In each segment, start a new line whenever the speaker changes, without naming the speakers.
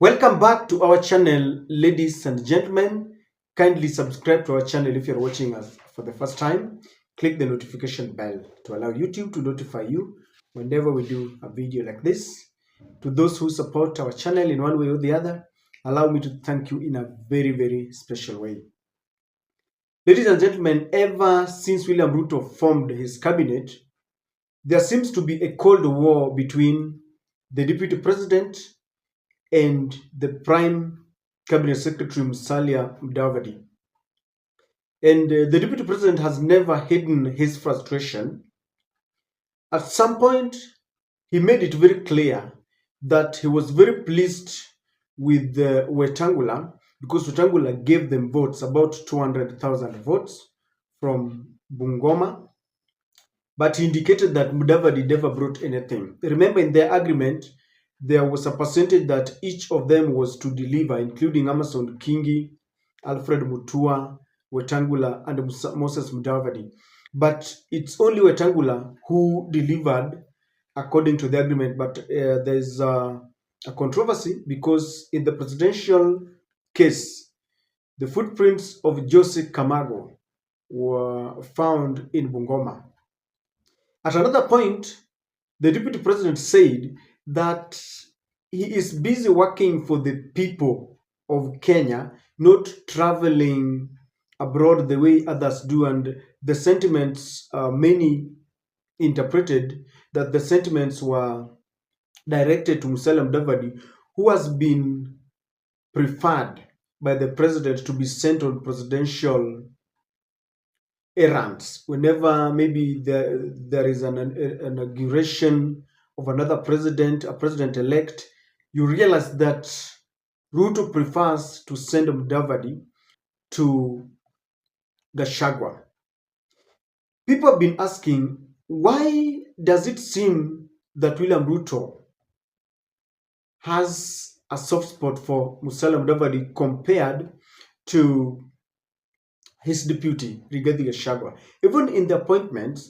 Welcome back to our channel, ladies and gentlemen. Kindly subscribe to our channel if you're watching us for the first time. Click the notification bell to allow YouTube to notify you whenever we do a video like this. To those who support our channel in one way or the other, allow me to thank you in a very, very special way. Ladies and gentlemen, ever since William Ruto formed his cabinet, there seems to be a cold war between the deputy president and the Prime Cabinet Secretary Musalia Mudavadi. And the Deputy President has never hidden his frustration. At some point, he made it very clear that he was very pleased with Wetangula because Wetangula gave them votes, about 200,000 votes from Bungoma. But he indicated that Mudavadi never brought anything. Remember, in their agreement, there was a percentage that each of them was to deliver, including Amason Kingi, Alfred Mutua, Wetangula, and Moses Mudavadi. But it's only Wetangula who delivered according to the agreement. But there's a controversy because in the presidential case, the footprints of Jose Camargo were found in Bungoma. At another point, the deputy president said that he is busy working for the people of Kenya, not traveling abroad the way others do. And the sentiments, many interpreted that the sentiments were directed to Musalia Mudavadi, who has been preferred by the president to be sent on presidential errands whenever maybe there is an inauguration of another president, a president-elect. You realize that Ruto prefers to send Mudavadi to Gachagua. People have been asking, why does it seem that William Ruto has a soft spot for Musalia Mudavadi compared to his deputy, Rigathi Gachagua? Even in the appointments,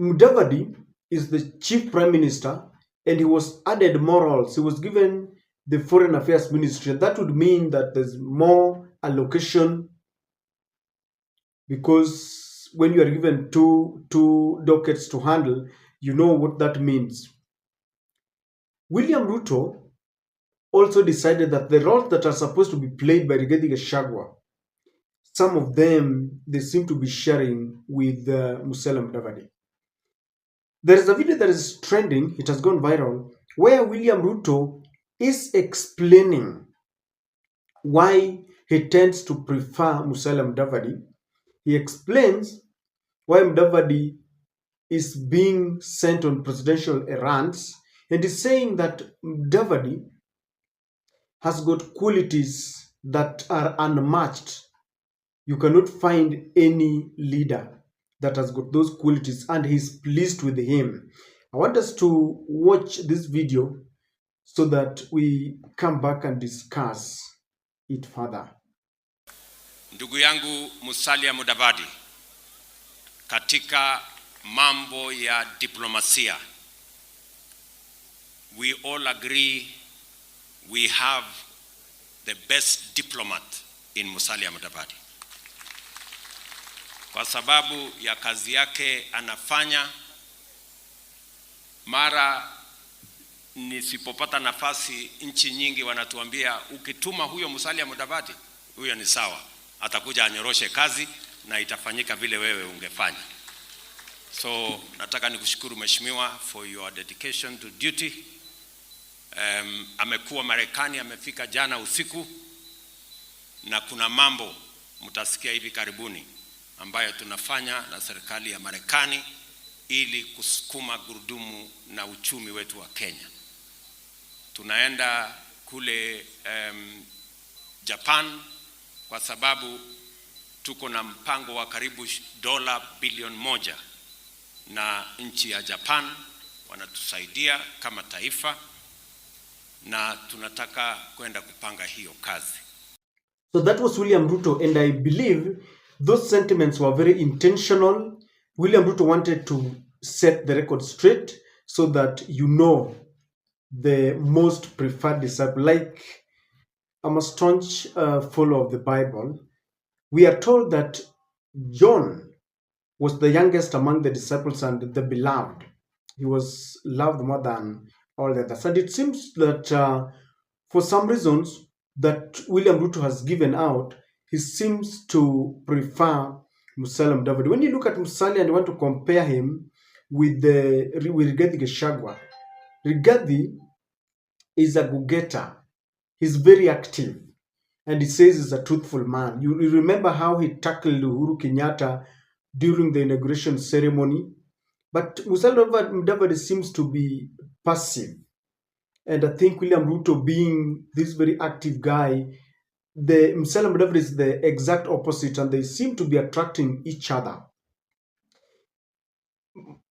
Mudavadi is the chief prime minister and he was added more roles. He was given the foreign affairs ministry. That would mean that there's more allocation because when you are given two dockets to handle, you know what that means. William Ruto also decided that the roles that are supposed to be played by Rigathi Gachagua, some of them they seem to be sharing with Musalia Mudavadi. There is a video that is trending, it has gone viral, where William Ruto is explaining why he tends to prefer Musalia Mudavadi. He explains why Mudavadi is being sent on presidential errands, and is saying that Mudavadi has got qualities that are unmatched. You cannot find any leader that has got those qualities, and he's pleased with him. I want us to watch this video so that we come back and discuss it further.
Ndugu yangu Musalia Mudavadi, katika mambo ya diplomasia, we all agree we have the best diplomat in Musalia Mudavadi. Kwa sababu ya kazi yake anafanya, mara nisipopata nafasi nchi nyingi wanatuambia ukituma huyo Musalia Mudavadi, huyo ni sawa, atakuja anyoroshe kazi na itafanyika vile wewe ungefanya. So nataka nikushukuru mheshimiwa for your dedication to duty. Amekuwa Marekani, amefika jana usiku, na kuna mambo mtasikia hivi karibuni ambayo tunafanya na serikali ya Marekani ili kusukuma gurudumu na uchumi wetu wa Kenya. Tunaenda kule Japan kwa sababu tuko na mpango wa karibu dola bilioni 1 na nchi ya Japan wanatusaidia kama taifa, na tunataka kwenda kupanga hiyo kazi.
So that was William Ruto, and I believe those sentiments were very intentional. William Ruto wanted to set the record straight so that you know the most preferred disciple. Like I'm a staunch follower of the Bible. We are told that John was the youngest among the disciples and the beloved. He was loved more than all the others. And it seems that for some reasons that William Ruto has given out, he seems to prefer Musalia Mudavadi. When you look at Musalia and you want to compare him with Rigathi Gachagua, Rigathi is a go-getter. He's very active, and he says he's a truthful man. You remember how he tackled Uhuru Kenyatta during the inauguration ceremony? But Musalia Mudavadi seems to be passive. And I think William Ruto, being this very active guy, the Musalia Mudavadi is the exact opposite, and they seem to be attracting each other.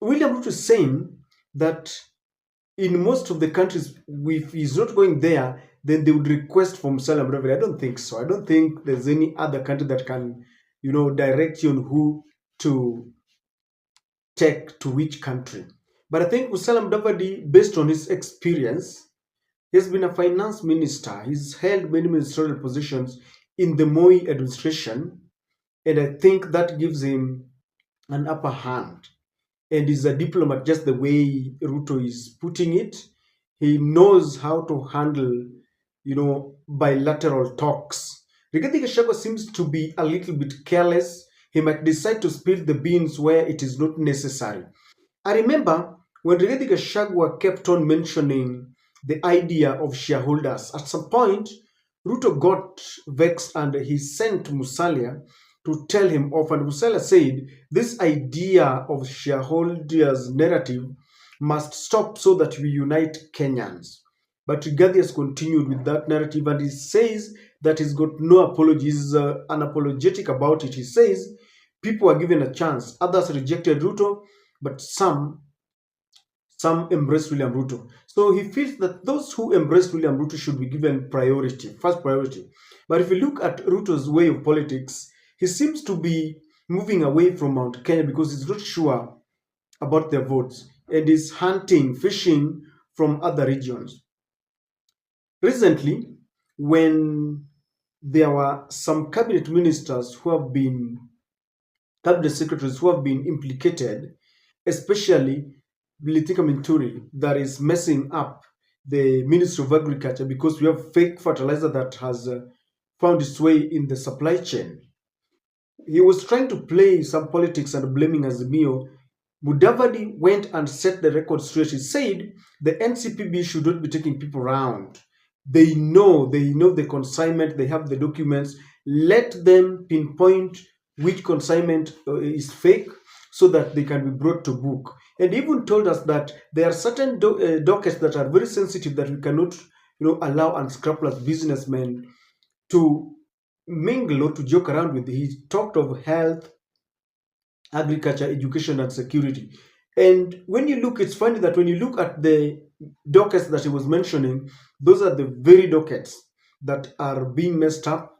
William Ruto is saying that in most of the countries, if he's not going there, then they would request for Musalia Mudavadi. I don't think so. I don't think there's any other country that can, direct you on who to take to which country. But I think Musalia Mudavadi, based on his experience, he has been a finance minister. He's held many ministerial positions in the Moi administration, and I think that gives him an upper hand. And he's a diplomat, just the way Ruto is putting it. He knows how to handle, bilateral talks. Rigathi Gachagua seems to be a little bit careless. He might decide to spill the beans where it is not necessary. I remember when Rigathi Gachagua kept on mentioning the idea of shareholders. At some point, Ruto got vexed and he sent Musalia to tell him off. And Musalia said, this idea of shareholders narrative must stop so that we unite Kenyans. But Rigathi has continued with that narrative, and he says that he's got no apologies, he's unapologetic about it. He says people are given a chance. Others rejected Ruto, but some embraced William Ruto. So he feels that those who embraced William Ruto should be given priority, first priority. But if you look at Ruto's way of politics, he seems to be moving away from Mount Kenya because he's not sure about their votes and is hunting, fishing from other regions. Recently, when there were some cabinet ministers who have been cabinet secretaries who have been implicated, especially Bilitika Minturi, that is messing up the Ministry of Agriculture because we have fake fertilizer that has found its way in the supply chain. He was trying to play some politics and blaming Azimio. Mudavadi went and set the record straight. He said the NCPB should not be taking people around. They know the consignment, they have the documents. Let them pinpoint which consignment is fake so that they can be brought to book. And even told us that there are certain dockets that are very sensitive that we cannot allow unscrupulous businessmen to mingle or to joke around with. He talked of health, agriculture, education, and security. And when you look, it's funny that when you look at the dockets that he was mentioning, those are the very dockets that are being messed up.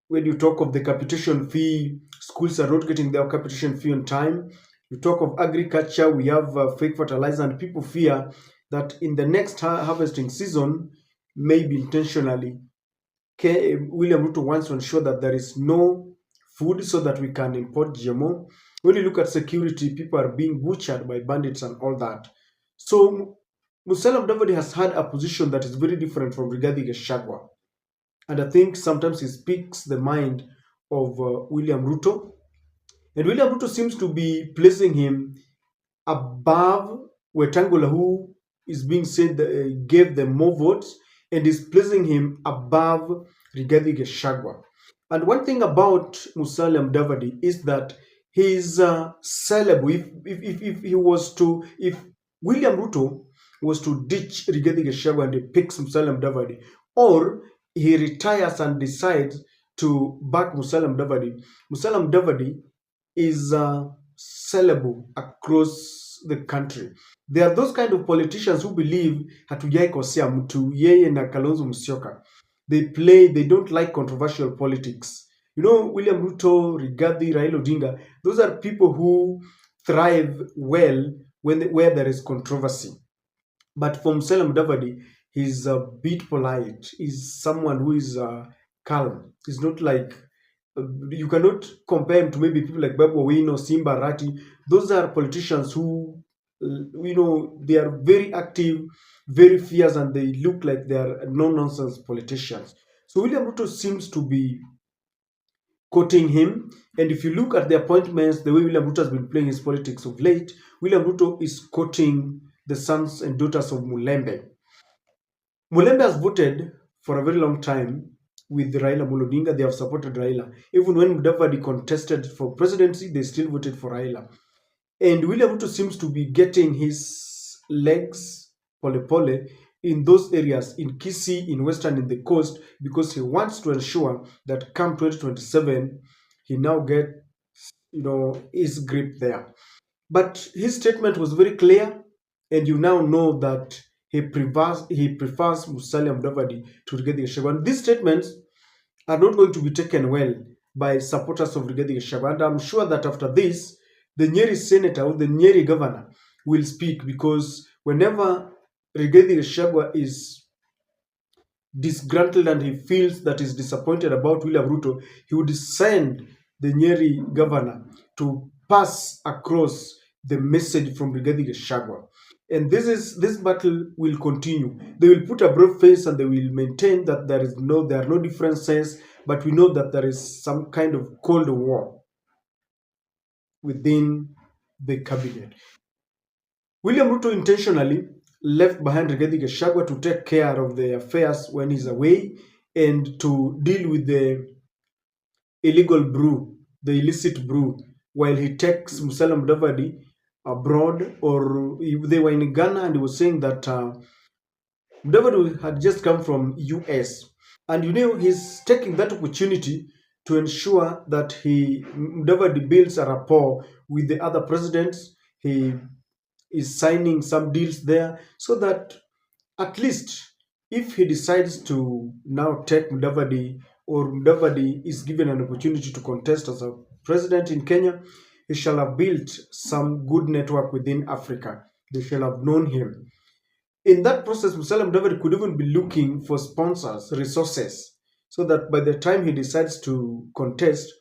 When you talk of the capitation fee, schools are not getting their capitation fee on time. You talk of agriculture, we have fake fertilizer, and people fear that in the next harvesting season, maybe intentionally, William Ruto wants to ensure that there is no food so that we can import GMO. When you look at security, people are being butchered by bandits and all that. So Musalia Mudavadi has had a position that is very different from Rigathi Gachagua. And I think sometimes he speaks the mind of William Ruto. And William Ruto seems to be placing him above Wetangula, who is being said gave them more votes, and is placing him above Rigathi Gachagua. And one thing about Musalia Mudavadi is that he is sellable. If William Ruto was to ditch Rigathi Gachagua and he picks Musalia Mudavadi, or he retires and decides to back Musalia Mudavadi is sellable across the country. There are those kind of politicians who believe hatujai kosea mtu, yeye na Kalonzo Musyoka. They don't like controversial politics. William Ruto, Rigathi, Raila Odinga, those are people who thrive well where there is controversy. But for Musalia Mudavadi, he's a bit polite. He's someone who is calm. He's not like you cannot compare him to maybe people like Babu Owino, Simba Arati. Those are politicians who, they are very active, very fierce, and they look like they are no-nonsense politicians. So William Ruto seems to be quoting him. And if you look at the appointments, the way William Ruto has been playing his politics of late, William Ruto is quoting the sons and daughters of Mulembe. Mulembe has voted for a very long time with Raila Amolo Odinga. They have supported Raila. Even when Mudavadi contested for presidency, they still voted for Raila. And William Ruto seems to be getting his legs pole pole in those areas, in Kisii, in Western, in the coast, because he wants to ensure that come 2027, he now get, his grip there. But his statement was very clear, and you now know that he prefers Musalia Mudavadi to Rigathi Gachagua. And these statements are not going to be taken well by supporters of Rigathi Gachagua. And I'm sure that after this, the Nyeri senator or the Nyeri governor will speak, because whenever Rigathi Gachagua is disgruntled and he feels that he's disappointed about William Ruto, he would send the Nyeri governor to pass across the message from Rigathi Gachagua. And this battle will continue. They will put a brave face and they will maintain that there are no differences, but we know that there is some kind of cold war within the cabinet. William Ruto intentionally left behind Rigathi Gachagua to take care of the affairs when he's away and to deal with the illegal brew, the illicit brew, while he takes Musalia Mudavadi abroad, or they were in Ghana, and he was saying that Mudavadi had just come from US, and he's taking that opportunity to ensure that Mudavadi builds a rapport with the other presidents. He is signing some deals there, so that at least if he decides to now take Mudavadi, or Mudavadi is given an opportunity to contest as a president in Kenya, he shall have built some good network within Africa. They shall have known him. In that process, Musalia Mudavadi could even be looking for sponsors, resources, so that by the time he decides to contest,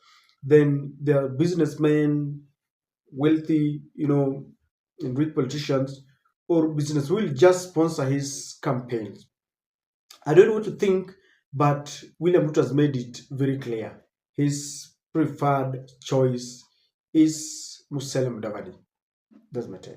then there are businessmen, wealthy, and rich politicians or business will just sponsor his campaigns. I don't know what to think, but William Ruto has made it very clear. His preferred choice is Musalia Mudavadi. That's my take.